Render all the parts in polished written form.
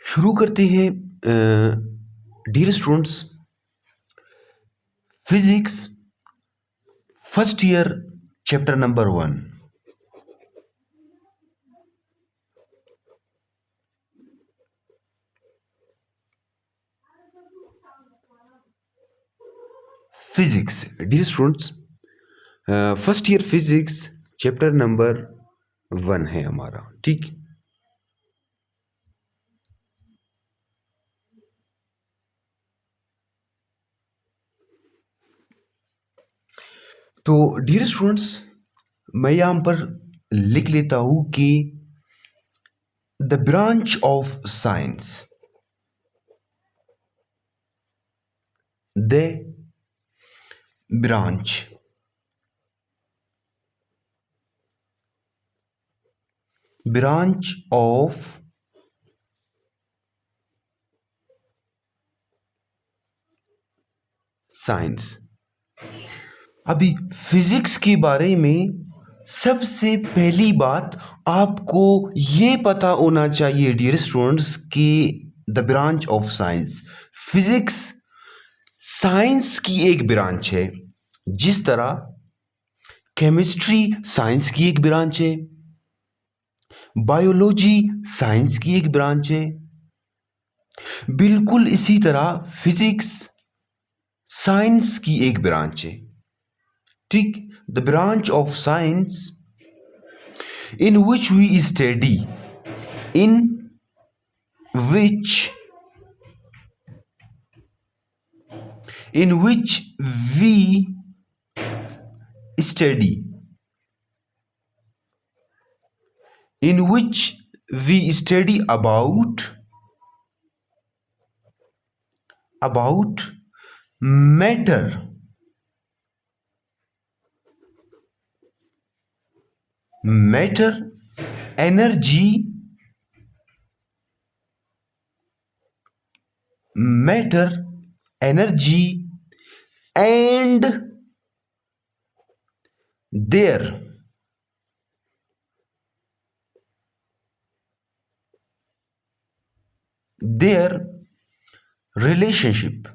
शुरू करते हैं dear students. Physics first year chapter number 1। Physics dear students, first year physics chapter number 1 है हमारा। ठीक, तो डियर स्टूडेंट्स मैं यहां पर लिख लेता हूं कि the branch of science, the branch of science. अभी फिजिक्स के बारे में सबसे पहली बात आपको ये पता होना चाहिए डियर स्टूडेंट्स कि the branch of science, physics science की एक ब्रांच है। जिस तरह केमिस्ट्री साइंस की एक ब्रांच है, बायोलॉजी साइंस की एक ब्रांच है, बिल्कुल इसी तरह फिजिक्स साइंस की एक ब्रांच है। ठीक, the branch of science in which we study, in which we study, in which we study about matter, energy, matter, energy, and their relationship.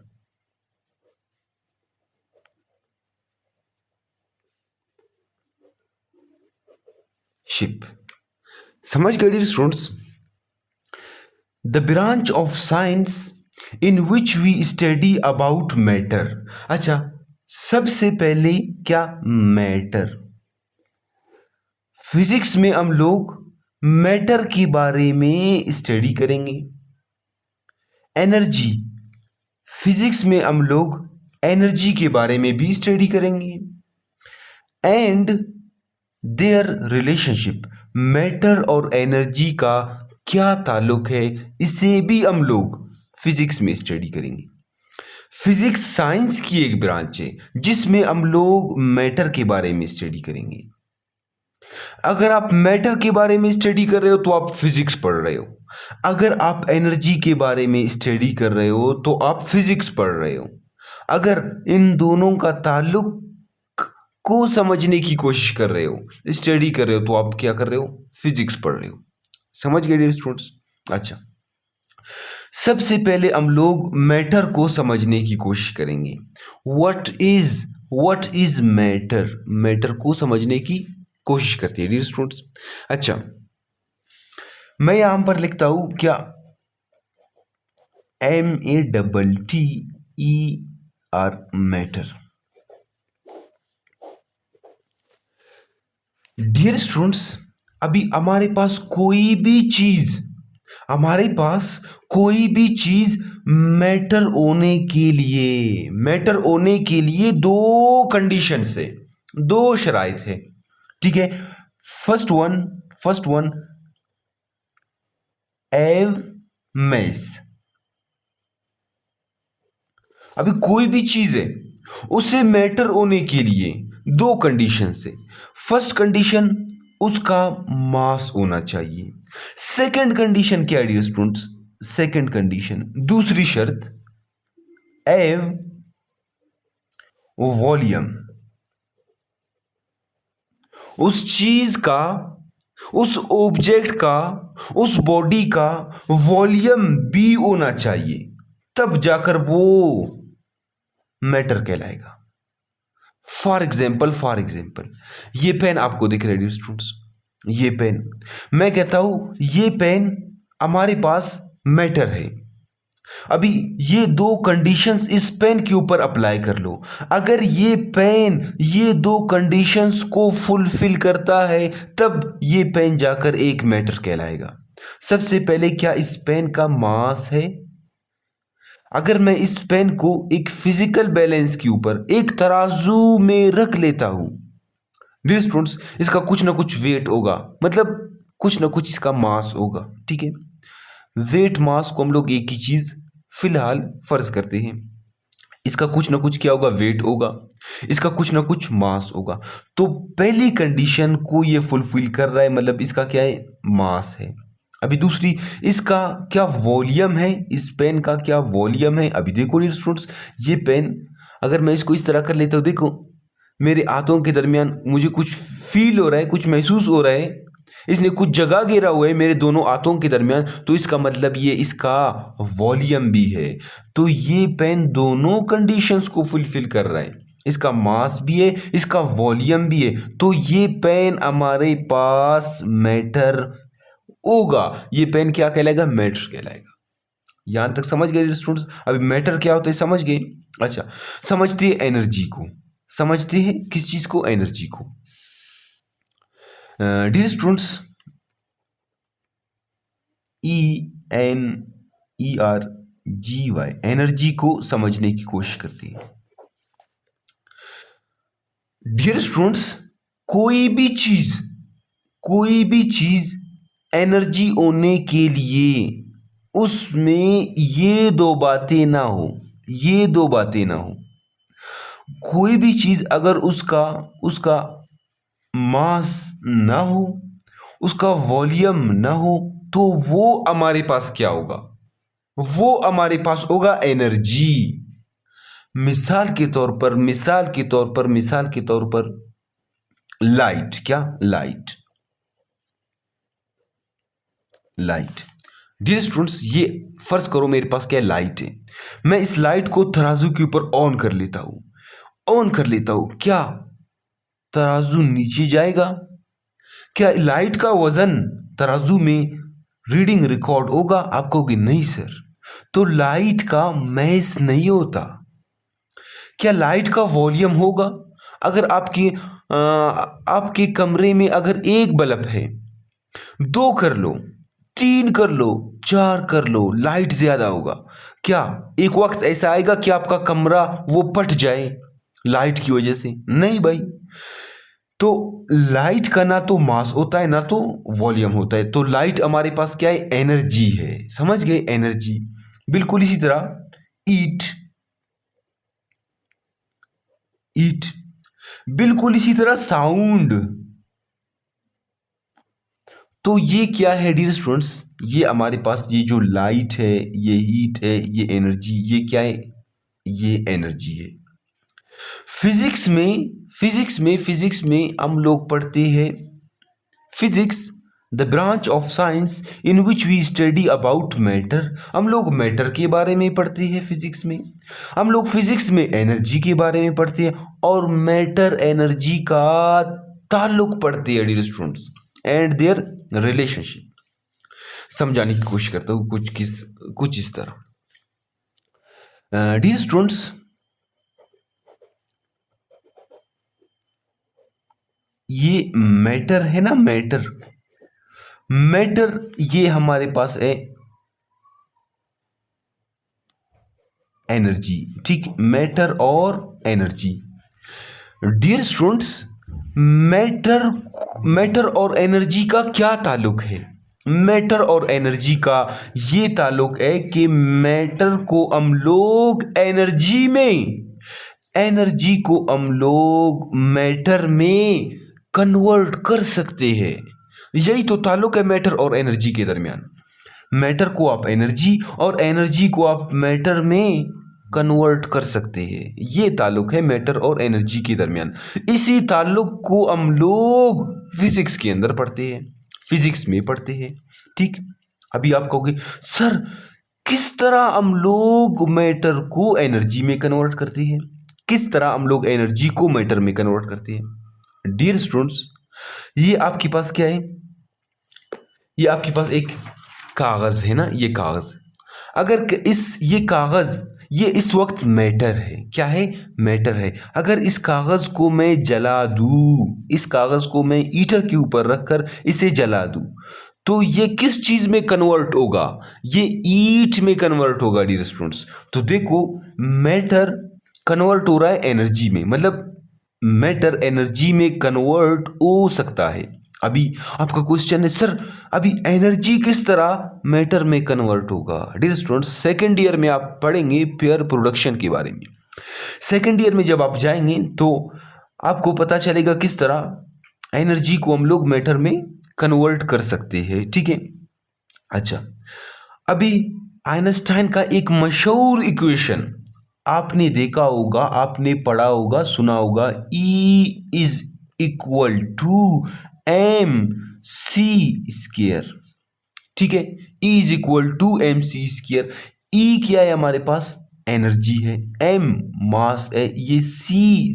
समझ गए students? The branch of science in which we study about matter. अच्छा, सबसे पहले क्या matter? Physics में हम लोग matter के बारे में स्टडी करेंगे। एनर्जी, फिजिक्स में हम लोग एनर्जी के बारे में भी स्टडी करेंगे। एंड देयर रिलेशनशिप, मैटर और एनर्जी का क्या ताल्लुक है, इसे भी हम लोग फिजिक्स में स्टडी करेंगे। फिजिक्स साइंस की एक ब्रांच है जिसमें हम लोग मैटर के बारे में स्टडी करेंगे। अगर आप मैटर के बारे में स्टडी कर रहे हो तो आप फिजिक्स पढ़ रहे हो। अगर आप एनर्जी के बारे में स्टडी कर रहे हो तो आप फिजिक्स पढ़ रहे हो। अगर इन दोनों का ताल्लुक को समझने की कोशिश कर रहे हो, स्टडी कर रहे हो, तो आप क्या कर रहे हो? फिजिक्स पढ़ रहे हो। समझ गए डियर स्टूडेंट्स? अच्छा, सबसे पहले हम लोग मैटर को समझने की कोशिश करेंगे। What is matter? मैटर को समझने की कोशिश करती है डियर स्टूडेंट्स। अच्छा, मैं यहां पर लिखता हूं क्या, METTER, मैटर। डियर स्टूडेंट्स, अभी हमारे पास कोई भी चीज मैटर होने के लिए दो कंडीशन है, दो शराइत है। ठीक है, फर्स्ट वन एव मैस। अभी कोई भी चीज है, उसे मैटर होने के लिए दो कंडीशन है। फर्स्ट कंडीशन, उसका मास होना चाहिए। सेकंड कंडीशन क्या है डियर स्टूडेंट्स? सेकंड कंडीशन, दूसरी शर्त, एव वॉल्यूम। उस चीज का उस ऑब्जेक्ट का, उस बॉडी का वॉल्यूम भी होना चाहिए, तब जाकर वो मैटर कहलाएगा। फॉर एग्जाम्पल ये पेन आपको दिख रहा है डियर स्टूडेंट्स, ये पेन, मैं कहता हूं ये पेन हमारे पास मैटर है। अभी ये दो कंडीशंस इस पेन के ऊपर अप्लाई कर लो। अगर ये पेन ये दो कंडीशंस को फुलफिल करता है तब ये पेन जाकर एक मैटर कहलाएगा। सबसे पहले, क्या इस पेन का मास है? अगर मैं इस पेन को एक फिजिकल बैलेंस के ऊपर एक तराजू में रख लेता हूं डियर स्टूडेंट्स, इसका कुछ ना कुछ वेट होगा, मतलब कुछ ना कुछ इसका मास होगा, ठीक है। वेट मास को हम लोग एक ही चीज फिलहाल फर्ज करते हैं, इसका कुछ ना कुछ क्या होगा, वेट होगा, इसका कुछ ना कुछ मास होगा। तो पहली कंडीशन को ये फुलफिल कर रहा है, मतलब इसका क्या है, मास है। अभी दूसरी, इसका क्या वॉल्यूम है, इस पेन का क्या वॉल्यूम है। अभी देखो डियर स्टूडेंट्स, ये पेन अगर मैं इसको इस तरह कर लेता हूँ, देखो मेरे हाथों के दरमियान मुझे कुछ फील हो रहा है, कुछ महसूस हो रहा है, इसने कुछ जगह घेरा हुआ है मेरे दोनों हाथों के दरमियान, तो इसका मतलब ये इसका वॉल्यूम भी है। तो ये पेन दोनों कंडीशंस को फुलफिल कर रहा है, इसका मास भी है, इसका वॉल्यूम भी है, तो ये पेन हमारे पास मैटर होगा। ये पेन क्या कहलाएगा, मैटर कहलाएगा। यहां तक समझ गए स्टूडेंट्स? अभी मैटर क्या होता है समझ गए? अच्छा, समझते हैं एनर्जी को, समझते हैं किस चीज को, एनर्जी को। डियर स्टूडेंट्स, ENERGY एनर्जी को समझने की कोशिश करती है। डियर स्टूडेंट्स, कोई भी चीज एनर्जी होने के लिए उसमें ये दो बातें ना हो, ये दो बातें ना हो। कोई भी चीज अगर उसका उसका मास ना हो, उसका वॉल्यूम ना हो, तो वो हमारे पास क्या होगा, वो हमारे पास होगा एनर्जी। मिसाल के तौर पर लाइट, क्या लाइट, लाइट। डियर स्टूडेंट्स, ये फर्ज करो मेरे पास क्या लाइट है, मैं इस लाइट को तराजू के ऊपर ऑन कर लेता हूं, क्या तराजू नीचे जाएगा? क्या लाइट का वजन तराजू में रीडिंग रिकॉर्ड होगा? आप कहोगे नहीं सर, तो लाइट का मैस नहीं होता। क्या लाइट का वॉल्यूम होगा? अगर आपके कमरे में अगर एक बल्ब है, दो कर लो, तीन कर लो, चार कर लो, लाइट ज्यादा होगा। क्या एक वक्त ऐसा आएगा कि आपका कमरा वो फट जाए लाइट की वजह से? नहीं भाई। तो लाइट का ना तो मास होता है ना तो वॉल्यूम होता है, तो लाइट हमारे पास क्या है, एनर्जी है। समझ गए, एनर्जी। बिल्कुल इसी तरह ईट, ईट, बिल्कुल इसी तरह साउंड। तो ये क्या है डियर स्टूडेंट्स, ये हमारे पास ये जो लाइट है, ये हीट है, ये एनर्जी, ये क्या है, ये एनर्जी है। फिजिक्स में हम लोग पढ़ते हैं physics, the branch of science in which we study about matter. हम लोग मैटर के बारे में पढ़ते हैं फिजिक्स में, हम लोग फिजिक्स में एनर्जी के बारे में पढ़ते हैं, और मैटर एनर्जी का ताल्लुक पढ़ते हैं dear students, and their relationship. समझाने की कोशिश करता हूँ कुछ इस तरह। डियर स्टूडेंट्स, ये मैटर है ना, मैटर ये हमारे पास है एनर्जी, ठीक, मैटर और एनर्जी। डियर स्टूडेंट्स, मैटर और एनर्जी का क्या ताल्लुक है? मैटर और एनर्जी का ये ताल्लुक है कि मैटर को हम लोग एनर्जी को हम लोग मैटर में कन्वर्ट कर सकते हैं। यही तो ताल्लुक है मैटर और एनर्जी के दरमियान। मैटर को आप एनर्जी और एनर्जी को आप मैटर में कन्वर्ट कर सकते हैं, ये ताल्लुक है मैटर और एनर्जी के दरमियान। इसी ताल्लुक को हम लोग फिजिक्स के अंदर पढ़ते हैं। फिजिक्स में पढ़ते हैं। ठीक, अभी आप कहोगे सर किस तरह हम लोग मैटर को एनर्जी में कन्वर्ट करते हैं, किस तरह हम लोग एनर्जी को मैटर में कन्वर्ट करते हैं। डियर स्टूडेंट्स, ये आपके पास क्या है, ये आपके पास एक कागज है ना, ये कागज, अगर ये कागज ये इस वक्त मैटर है, क्या है, मैटर है। अगर इस कागज को मैं जला दूं, इस कागज को मैं ईटर के ऊपर रखकर इसे जला दूं, तो ये किस चीज में कन्वर्ट होगा, ये ईट में कन्वर्ट होगा डियर स्टूडेंट्स। तो देखो, मैटर कन्वर्ट हो रहा है एनर्जी में, मतलब मैटर एनर्जी में कन्वर्ट हो सकता है। अभी आपका क्वेश्चन है सर अभी एनर्जी किस तरह मैटर में कन्वर्ट होगा। डियर स्टूडेंट्स, सेकेंड ईयर में आप पढ़ेंगे पेयर प्रोडक्शन के बारे में। सेकेंड ईयर में जब आप जाएंगे तो आपको पता चलेगा किस तरह एनर्जी को हम लोग मैटर में कन्वर्ट कर सकते हैं। ठीक है, अच्छा, अभी आइंस्टाइन का एक मशहूर इक्वेशन आपने देखा होगा, आपने पढ़ा होगा, सुना होगा, E is equal to M C square. ठीक है, E is equal to M C square. E क्या है हमारे पास, एनर्जी है, M मास है, ये C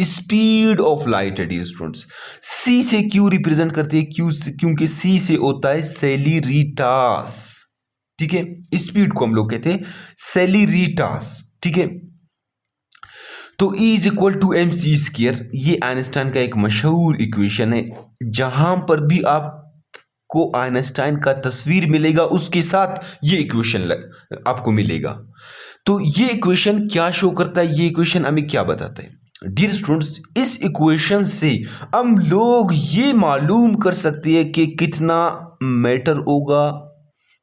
स्पीड ऑफ लाइट है डियर स्टूडेंट्स। C से क्यों रिप्रेजेंट करते हैं, क्योंकि C से होता है सेलेरिटास। ठीक है, स्पीड को हम लोग कहते हैं सेलेरिटास। ठीक है, तो E is equal to M C square, ये आइंस्टाइन का एक मशहूर इक्वेशन है। जहां पर भी आपको आइंस्टाइन का तस्वीर मिलेगा उसके साथ ये इक्वेशन आपको मिलेगा। तो ये इक्वेशन क्या शो करता है, ये इक्वेशन हमें क्या बताता है डियर स्टूडेंट्स, इस इक्वेशन से हम लोग ये मालूम कर सकते हैं कि कितना मैटर होगा,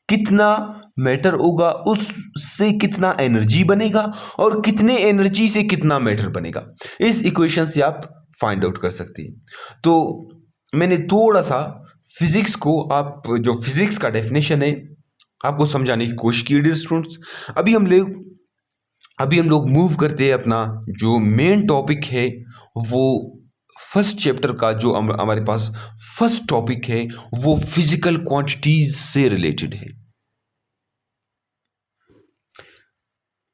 कितना मैटर होगा उससे कितना एनर्जी बनेगा, और कितने एनर्जी से कितना मैटर बनेगा। इस इक्वेशन से आप फाइंड आउट कर सकते हैं। तो मैंने थोड़ा सा फिजिक्स को, आप जो फिजिक्स का डेफिनेशन है आपको समझाने की कोशिश की डियर स्टूडेंट्स। अभी हम लोग मूव करते हैं, अपना जो मेन टॉपिक है वो फर्स्ट चैप्टर का जो हमारे पास फर्स्ट टॉपिक है वो फिजिकल क्वांटिटीज से रिलेटेड है।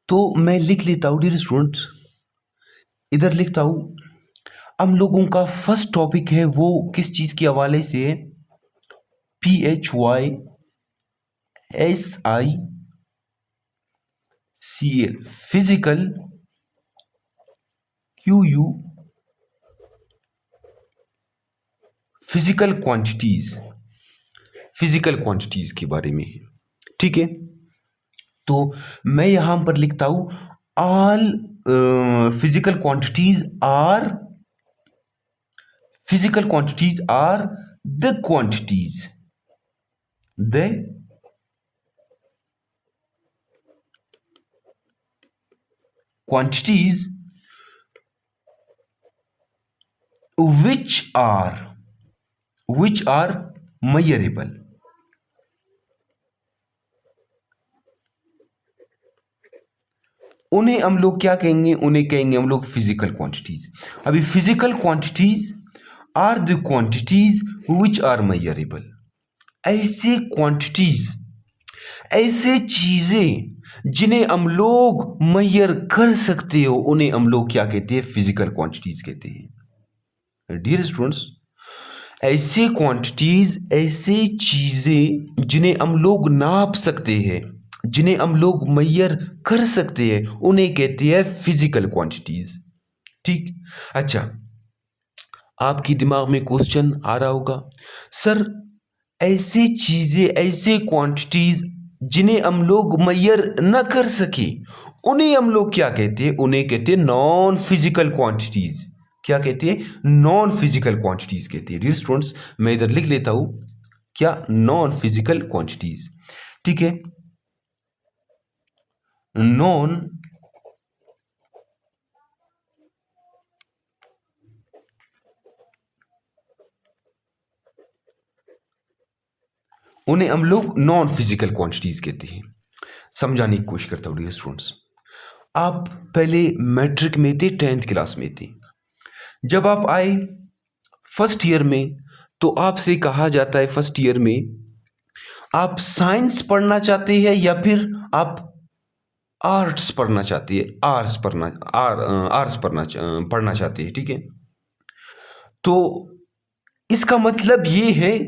तो मैं लिख लेता हूं डियर स्टूडेंट्स, इधर लिखता हूं, हम लोगों का फर्स्ट टॉपिक है वो किस चीज के हवाले से है, PHYSICL physical, QU physical quantities, physical quantities के बारे में है। ठीक है, तो मैं यहां पर लिखता हूं all physical quantities are the quantities which are measurable। उन्हें हम लोग क्या कहेंगे, उन्हें कहेंगे हम लोग फिजिकल क्वांटिटीज। अभी physical quantities are the quantities which are measurable. ऐसे क्वांटिटीज, ऐसे चीजें जिन्हें हम लोग मेजर कर सकते हो उन्हें हम लोग क्या कहते हैं, फिजिकल क्वांटिटीज कहते हैं। डियर स्टूडेंट्स, ऐसे क्वांटिटीज, ऐसे चीजें जिन्हें हम लोग नाप सकते हैं, जिन्हें हम लोग मेजर कर सकते हैं उन्हें कहते हैं फिजिकल क्वांटिटीज। ठीक, अच्छा, आपके दिमाग में क्वेश्चन आ रहा होगा, सर ऐसे चीजें, ऐसे क्वांटिटीज जिन्हें हम लोग मेजर न कर सके उन्हें हम लोग क्या कहते हैं, उन्हें कहते हैं नॉन फिजिकल क्वांटिटीज। क्या कहते हैं, नॉन फिजिकल क्वांटिटीज कहते हैं। डियर स्टूडेंट्स, मैं इधर लिख लेता हूं क्या, नॉन फिजिकल क्वांटिटीज। ठीक है, नॉन उन्हें हम लोग नॉन फिजिकल क्वांटिटीज कहते हैं। समझाने की कोशिश करता हूं डियर स्टूडेंट्स, आप पहले मैट्रिक में थे, 10th क्लास में थे, जब आप आए फर्स्ट ईयर में तो आपसे कहा जाता है फर्स्ट ईयर में, आप साइंस पढ़ना चाहते हैं या फिर आप आर्ट्स पढ़ना चाहती है, आर्ट्स पढ़ना चाहती है, ठीक है। तो इसका मतलब ये है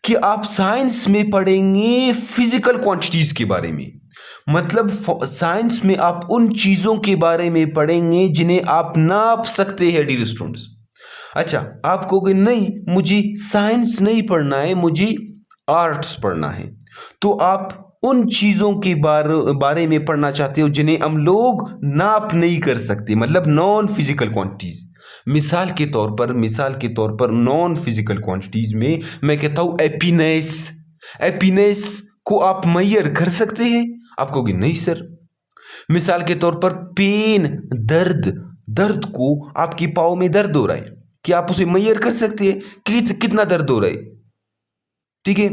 कि आप साइंस में पढ़ेंगे फिजिकल क्वांटिटीज के बारे में। मतलब साइंस में आप उन चीजों के बारे में पढ़ेंगे जिन्हें आप नाप सकते हैं डियर स्टूडेंट्स। अच्छा, आप कहोगे नहीं मुझे साइंस नहीं पढ़ना है, मुझे आर्ट्स पढ़ना है, तो आप उन चीजों के बारे में पढ़ना चाहते हो जिन्हें हम लोग नाप नहीं कर सकते, मतलब नॉन फिजिकल क्वांटिटीज। मिसाल के तौर पर नॉन फिजिकल क्वांटिटीज में मैं कहता हूं हैप्पीनेस। हैप्पीनेस को आप मेजर कर सकते हैं? आप कहोगे नहीं सर। मिसाल के तौर पर पेन, दर्द, दर्द को, आपके पाँव में दर्द हो रहा है, क्या आप उसे मेजर कर सकते हैं कि कितना दर्द हो रहा है? ठीक है।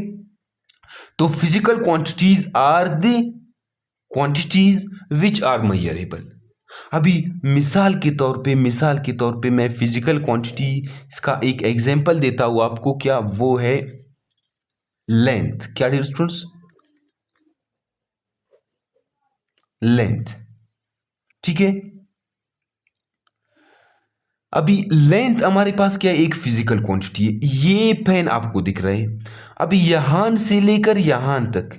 तो physical quantities are the quantities which are measurable. अभी मिसाल के तौर पे मैं फिजिकल क्वांटिटी का एक एग्जांपल देता हूं आपको, क्या वो है लेंथ। क्या डियर स्टूडेंट्स? लेंथ, ठीक है। अभी लेंथ हमारे पास क्या है, एक फिजिकल क्वांटिटी है। ये पेन आपको दिख रहा है, अभी यहां से लेकर यहां तक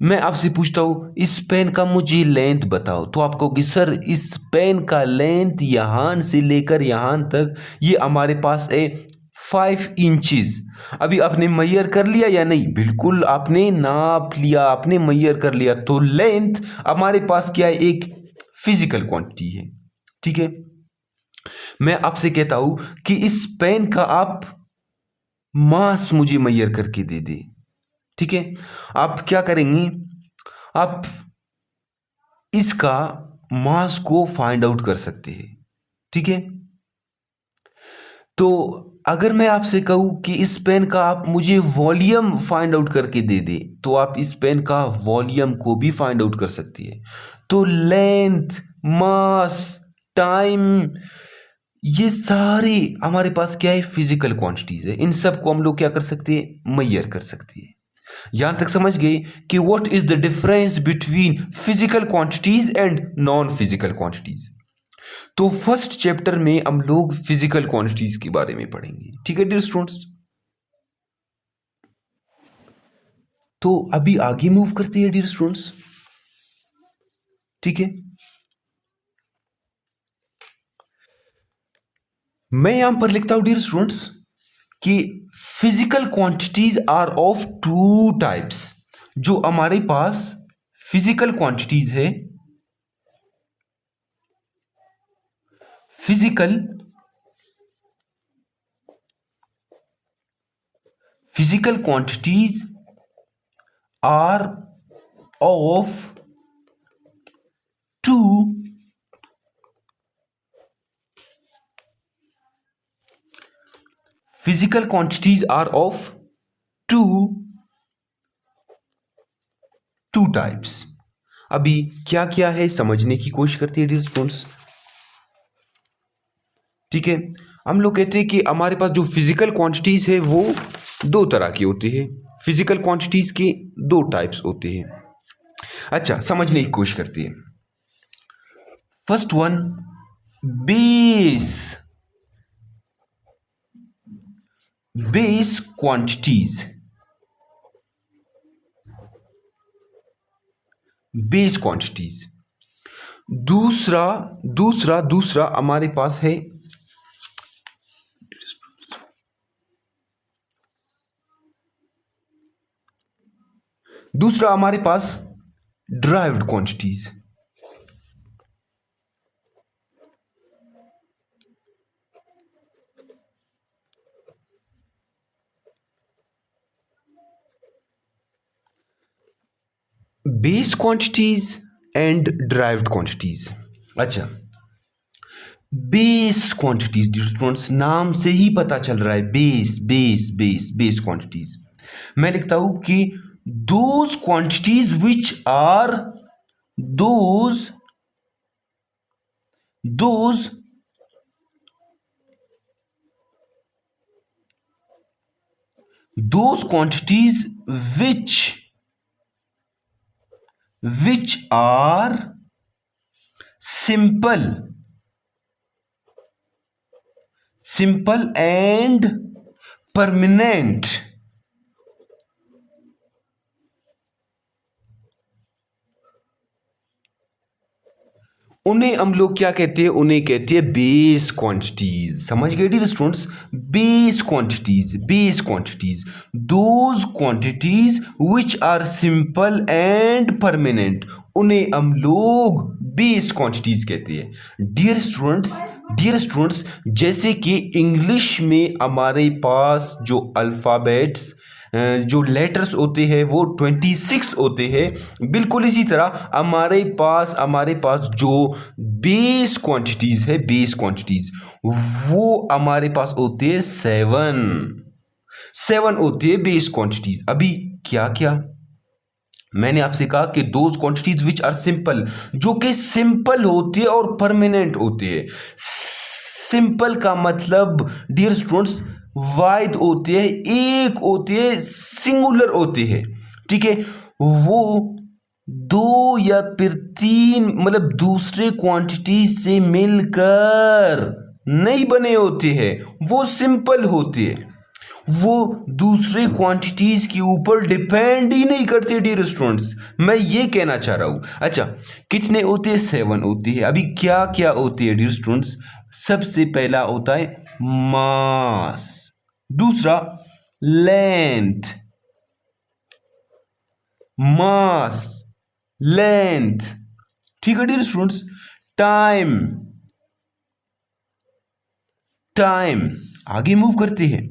मैं आपसे पूछता हूं इस पेन का मुझे लेंथ बताओ, तो आप कहोगे सर इस पेन का लेंथ यहां से लेकर यहां तक ये हमारे पास है 5 इंचेस। अभी आपने मेजर कर लिया या नहीं? बिल्कुल आपने नाप लिया, आपने मेजर कर लिया। तो लेंथ हमारे पास क्या है, एक फिजिकल क्वांटिटी है, ठीक है। मैं आपसे कहता हूं कि इस पेन का आप मास मुझे मेजर करके दे दे, ठीक है। आप क्या करेंगे, आप इसका मास को फाइंड आउट कर सकते हैं, ठीक है। तो अगर मैं आपसे कहूं कि इस पेन का आप मुझे वॉल्यूम फाइंड आउट करके दे दे, तो आप इस पेन का वॉल्यूम को भी फाइंड आउट कर सकती है। तो लेंथ, मास, टाइम, ये सारी हमारे पास क्या है, फिजिकल क्वांटिटीज है। इन सब को हम लोग क्या कर सकते हैं, मेजर कर सकते हैं। यहां तक समझ गए कि what is the difference between physical quantities and non physical quantities. तो फर्स्ट चैप्टर में हम लोग फिजिकल क्वांटिटीज के बारे में पढ़ेंगे, ठीक है डियर स्टूडेंट्स। तो अभी आगे मूव करते हैं डियर स्टूडेंट्स, ठीक है। मैं यहां पर लिखता हूं डियर स्टूडेंट्स कि physical quantities are of two types. जो हमारे पास फिजिकल क्वांटिटीज है, physical physical quantities are of two physical quantities are of two types। अभी क्या क्या है समझने की कोशिश करते हैं डियर स्टूडेंट्स, ठीक है। हम लोग कहते हैं कि हमारे पास जो फिजिकल क्वांटिटीज है वो दो तरह की होती है। फिजिकल क्वांटिटीज के दो टाइप्स होते हैं। अच्छा, समझने की कोशिश करते हैं। First one, base base quantities. Base quantities. दूसरा दूसरा दूसरा हमारे पास है दूसरा हमारे पास derived quantities. Base quantities and derived quantities. अच्छा, बेस क्वांटिटीज डियर स्टूडेंट्स, नाम से ही पता चल रहा है, base base base base quantities. मैं लिखता हूं कि those quantities which are those those those quantities which are simple and permanent, उन्हें हम लोग क्या कहते हैं? उन्हें कहते हैं बेस क्वांटिटीज। समझ गए dear students? Base quantities those quantities which are simple and permanent, उन्हें हम लोग बेस क्वांटिटीज कहते हैं। डियर स्टूडेंट्स, जैसे कि इंग्लिश में हमारे पास जो अल्फ़ाबेट्स जो लेटर्स होते हैं वो 26 होते हैं, बिल्कुल इसी तरह हमारे पास जो बेस क्वांटिटीज है, बेस क्वांटिटीज वो हमारे पास होते हैं 7 होते हैं बेस क्वांटिटीज। अभी क्या क्या मैंने आपसे कहा कि those quantities which are simple, जो कि सिंपल होते हैं और परमानेंट होते हैं। सिंपल का मतलब डियर स्टूडेंट्स वाहिद होते हैं, एक होते हैं, सिंगुलर होते हैं, ठीक है। वो दो या फिर तीन मतलब दूसरे क्वांटिटी से मिलकर नहीं बने होते हैं, वो सिंपल होते हैं। वो दूसरे क्वांटिटीज के ऊपर डिपेंड ही नहीं करते डियर स्टूडेंट्स, मैं ये कहना चाह रहा हूं। अच्छा, कितने होते हैं? 7 होते हैं। अभी क्या क्या होते हैं डियर स्टूडेंट्स? सबसे पहला होता है मास, दूसरा लेंथ, मास लेंथ, ठीक है डियर स्टूडेंट्स। टाइम, आगे मूव करते हैं।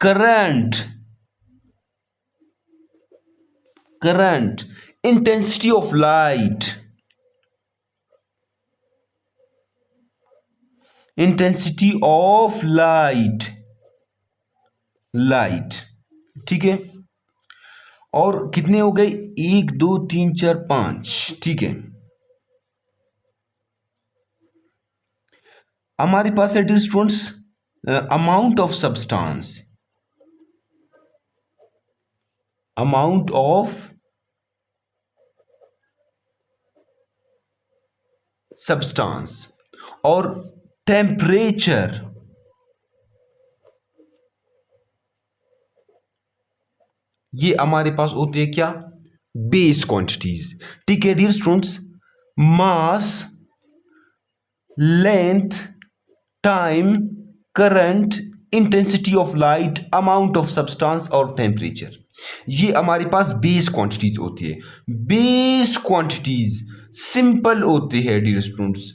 करंट, इंटेंसिटी ऑफ लाइट, ठीक है। और कितने हो गए? 1 2 3 4 5, ठीक है। हमारे पास है dear students amount of substance, और टेम्परेचर, ये हमारे पास होते हैं क्या? बेस क्वांटिटीज, ठीक है dear students. Mass, length, time, current, intensity of light, amount of substance और टेम्परेचर, ये हमारे पास बेस क्वांटिटीज होती है। बेस क्वांटिटीज सिंपल होते हैं डियर स्टूडेंट्स,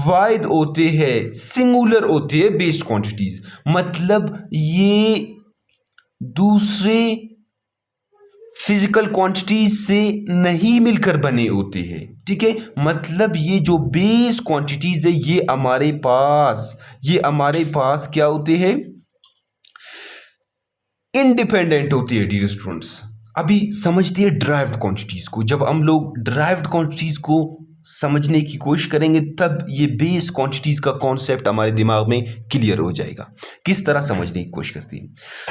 वाइड होते हैं, सिंगुलर होते हैं बेस क्वांटिटीज, मतलब ये दूसरे फिजिकल क्वांटिटीज से नहीं मिलकर बने होते हैं, ठीक है। मतलब ये जो बेस क्वांटिटीज है ये हमारे पास क्या होते हैं? इंडिपेंडेंट होती है डियर स्टूडेंट्स। अभी समझते हैं ड्राइव्ड क्वांटिटीज को। जब हम लोग ड्राइव्ड क्वांटिटीज को समझने की कोशिश करेंगे तब ये बेस क्वांटिटीज का कॉन्सेप्ट हमारे दिमाग में क्लियर हो जाएगा। किस तरह समझने की कोशिश करती है?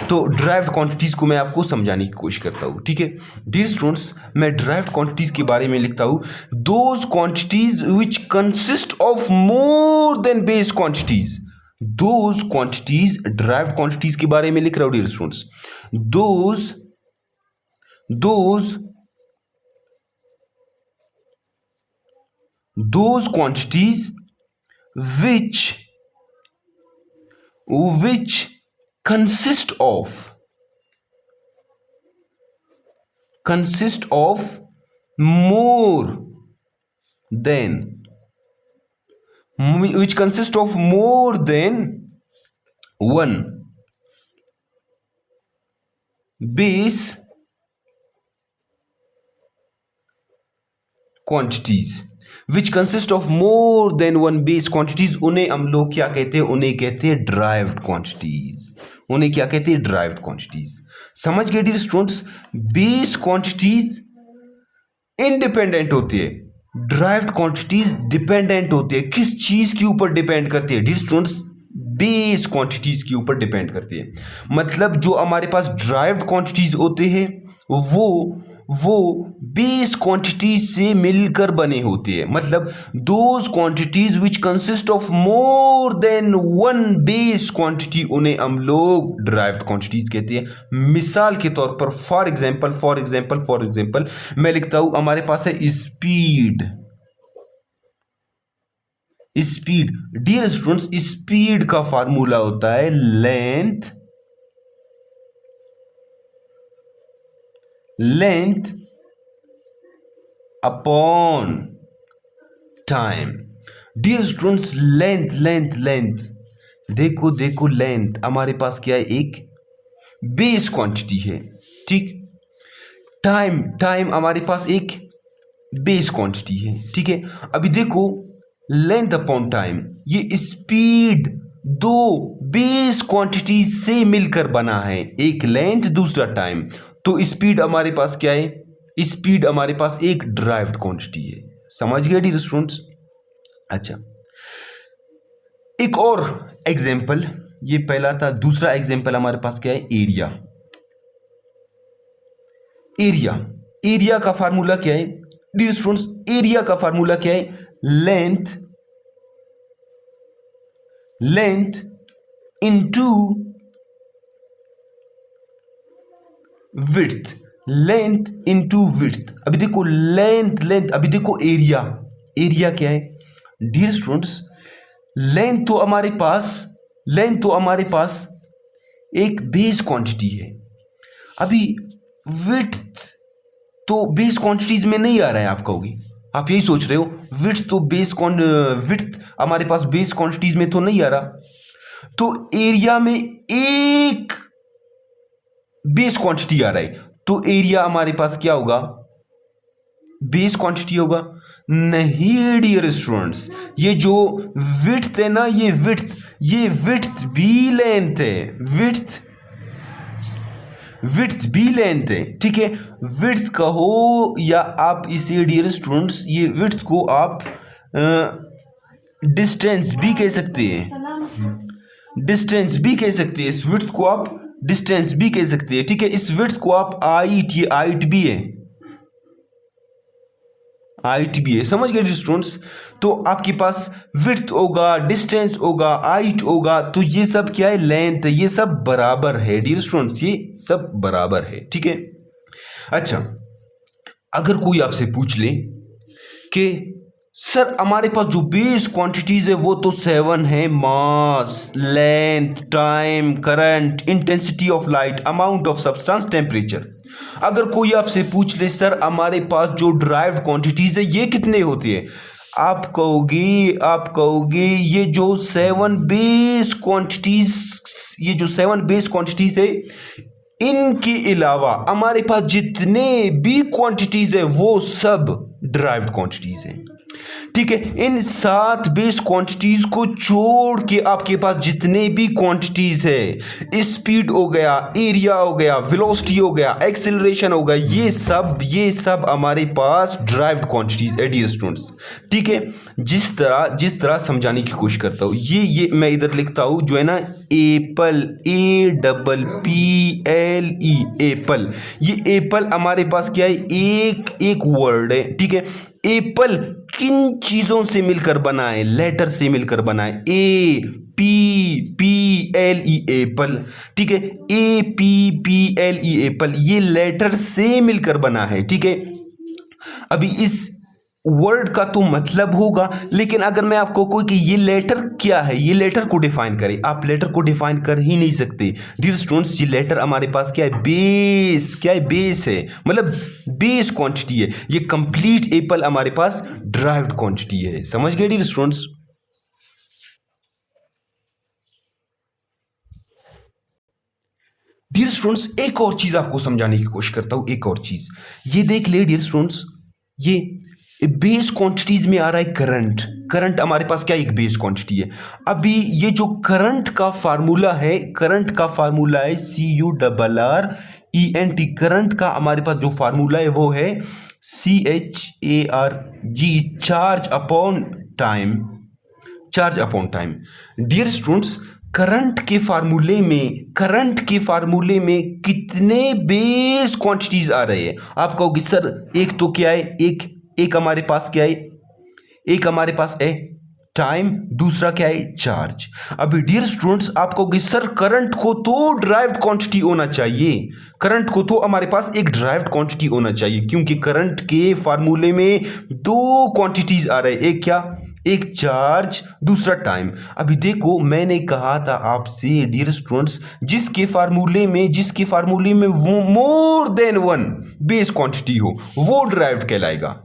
तो ड्राइव्ड क्वांटिटीज को मैं आपको समझाने की कोशिश करता हूँ, ठीक है डियर स्टूडेंट्स। मैं ड्राइव्ड क्वांटिटीज के बारे में लिखता हूँ, those quantities which consist of more than base quantities. Those quantities, derived quantities के बारे में लिख रहा हूँ dear students. those quantities which consist of more than one base quantities, which consist of more than one base quantities, उन्हें हम लोग क्या कहते हैं? उन्हें कहते हैं ड्राइव्ड क्वांटिटीज। उन्हें क्या कहते हैं? Derived quantities. समझ गए dear students? Base quantities independent होती है, ड्राइव्ड क्वांटिटीज डिपेंडेंट होती है। किस चीज के ऊपर डिपेंड करती है डियर स्टूडेंट्स? बेस क्वांटिटीज के ऊपर डिपेंड करती है। मतलब जो हमारे पास ड्राइव्ड क्वांटिटीज होते हैं वो बेस क्वांटिटीज से मिलकर बने होते हैं। मतलब those quantities which consist of more then one base quantity, उन्हें हम लोग ड्राइव्ड क्वांटिटीज कहते हैं। मिसाल के तौर पर फॉर एग्जांपल मैं लिखता हूं हमारे पास है स्पीड। डियर स्टूडेंट्स, स्पीड का फार्मूला होता है length upon time. Dear students, length देखो लेंथ हमारे पास क्या है, एक बेस क्वांटिटी है, ठीक। टाइम हमारे पास एक बेस क्वांटिटी है, ठीक है। अभी देखो लेंथ अपॉन टाइम, ये स्पीड दो बेस क्वांटिटी से मिलकर बना है, एक लेंथ दूसरा टाइम। तो स्पीड हमारे पास क्या है, स्पीड हमारे पास एक ड्राइव्ड क्वांटिटी है। समझ गए डियर स्टूडेंट्स? अच्छा, एक और एग्जांपल, ये पहला था। दूसरा एग्जांपल हमारे पास क्या है, एरिया का फार्मूला क्या है डियर स्टूडेंट्स? एरिया का फार्मूला क्या है, लेंथ इनटू विड्थ, अभी देखो लेंथ, अभी देखो एरिया क्या है डियर स्टूडेंट्स? लेंथ तो हमारे पास एक बेस क्वांटिटी है। अभी विड्थ तो बेस क्वांटिटीज में नहीं आ रहा है, आप कहोगे, आप यही सोच रहे हो, विड्थ हमारे पास बेस क्वांटिटीज में तो नहीं आ रहा। तो एरिया में एक बेस क्वांटिटी आ रहा है, तो एरिया हमारे पास क्या होगा, बेस क्वांटिटी होगा? नहीं डियर स्टूडेंट्स, ये जो विड्थ है ना, ये विड्थ भी लेंथ है, विड्थ भी लेंथ है, ठीक है। विड्थ कहो या आप इसे डियर स्टूडेंट्स, ये विड्थ को आप डिस्टेंस भी कह सकते हैं, इस विड्थ को आप डिस्टेंस भी कह सकते हैं, ठीक है। इस विड्थ को आप हाइट, ये हाइट भी है, समझ गए स्टूडेंट्स? तो आपके पास विड्थ होगा, डिस्टेंस होगा, हाइट होगा, तो ये सब क्या है, लेंथ है, ये सब बराबर है डियर स्टूडेंट्स, ये सब बराबर है, ठीक है। अच्छा, अगर कोई आपसे पूछ ले कि सर हमारे पास जो बेस क्वांटिटीज है वो तो 7 है, mass, length, time, current, intensity of light, amount of substance, temperature. अगर कोई आपसे पूछ ले सर हमारे पास जो ड्राइव्ड क्वांटिटीज है ये कितने होती है, आप कहोगे ये जो 7 बेस क्वांटिटीज है, इनके अलावा हमारे पास जितने भी क्वांटिटीज है वो सब ड्राइव्ड क्वांटिटीज है, ठीक है। इन 7 बेस क्वांटिटीज को छोड़ के आपके पास जितने भी क्वांटिटीज है, स्पीड हो गया, एरिया हो गया, वेलोसिटी हो गया, एक्सेलरेशन हो गया, ये सब हमारे पास ड्राइव्ड क्वांटिटीज है डियर स्टूडेंट्स, ठीक है। जिस तरह समझाने की कोशिश करता हूं, ये मैं इधर लिखता हूं जो है ना, एप्पल, APPLE, एप्पल। ये एप्पल हमारे पास क्या है, एक वर्ड है, ठीक है। एप्पल किन चीजों से मिलकर बना है, लेटर से मिलकर बना है, APPLE, एप्पल, ठीक है। APPLE, एप्पल, ये लेटर से मिलकर बना है, ठीक है। अभी इस वर्ड का तो मतलब होगा, लेकिन अगर मैं आपको कोई कि ये लेटर क्या है, ये लेटर को डिफाइन करें, आप लेटर को डिफाइन कर ही नहीं सकते डियर स्टूडेंट्स। ये लेटर हमारे पास क्या है, बेस है, मतलब बेस क्वांटिटी है। ये कंप्लीट एप्पल हमारे पास ड्राइव्ड क्वांटिटी है, समझ गए डियर स्टूडेंट्स? डियर स्टूडेंट्स, एक और चीज आपको समझाने की कोशिश करता हूं, एक और चीज ये देख ले डियर स्टूडेंट्स, ये बेस क्वांटिटीज में आ रहा है करंट हमारे पास क्या एक बेस क्वांटिटी है। अभी ये जो करंट का फार्मूला है CURRENT। करंट का हमारे पास जो फार्मूला है वो है CHARG, charge upon time. Dear students, current के फार्मूले में कितने बेस क्वांटिटीज आ रहे हैं। आप कहोगे सर एक तो क्या है, एक हमारे पास क्या है, एक हमारे पास है टाइम, दूसरा क्या है चार्ज। अभी डियर स्टूडेंट्स आप कहोगे सर करंट को तो ड्राइव्ड क्वांटिटी होना चाहिए, करंट को तो हमारे पास एक ड्राइव्ड क्वांटिटी होना चाहिए, क्योंकि करंट के फार्मूले में दो क्वांटिटीज आ रहे हैं, एक क्या, एक चार्ज, दूसरा टाइम। अभी देखो मैंने कहा था आपसे डियर स्टूडेंट्स, जिसके फार्मूले में वो more than one base quantity हो वो ड्राइव्ड कहलाएगा।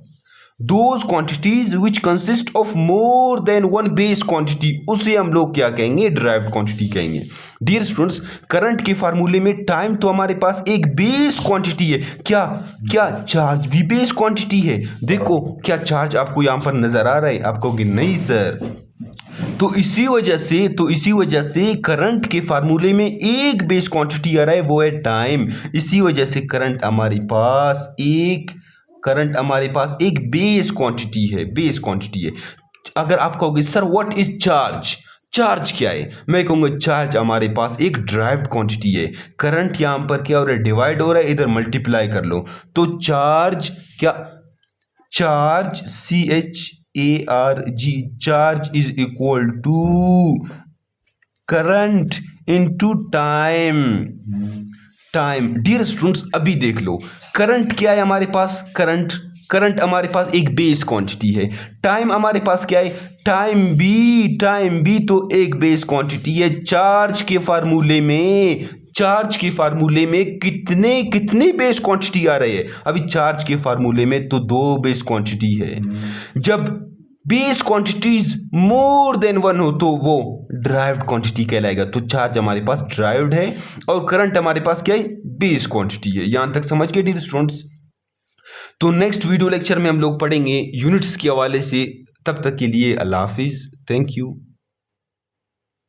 Those quantities which consist of more than one base quantity उसे हम लोग क्या कहेंगे, derived quantity कहेंगे। डियर स्टूडेंट्स करंट के फार्मूले में टाइम तो हमारे पास एक बेस क्वांटिटी है, क्या क्या चार्ज भी बेस क्वांटिटी है। देखो क्या चार्ज आपको यहां पर नजर आ रहा है, आप कहोगे नहीं सर। तो इसी वजह से करंट के फार्मूले में एक बेस क्वांटिटी आ रहा है, वो है टाइम। इसी वजह से करंट हमारे पास एक बेस क्वांटिटी है। अगर आप कहोगे sir what is charge, charge क्या है, मैं कहूंगा चार्ज हमारे पास एक ड्राइव्ड क्वांटिटी है। करंट यहां पर क्या हो रहा है, डिवाइड हो रहा है, इधर मल्टीप्लाई कर लो तो चार्ज क्या, charge CHARG, charge is equal to current into time. Dear students अभी देख लो करंट क्या है हमारे पास, करंट हमारे पास एक बेस क्वांटिटी है। टाइम हमारे पास क्या है, टाइम भी तो एक बेस क्वांटिटी है। चार्ज के फार्मूले में कितने बेस क्वांटिटी आ रहे हैं। अभी चार्ज के फार्मूले में तो दो बेस क्वांटिटी है। जब base quantities more than one हो तो वो ड्राइव्ड क्वांटिटी कहलाएगा। तो चार्ज हमारे पास ड्राइव्ड है और करंट हमारे पास क्या है, बेस क्वांटिटी है। यहां तक समझ गए डियर स्टूडेंट्स। तो नेक्स्ट वीडियो लेक्चर में हम लोग पढ़ेंगे यूनिट्स के हवाले से। तब तक के लिए अल्लाह हाफिज, थैंक यू।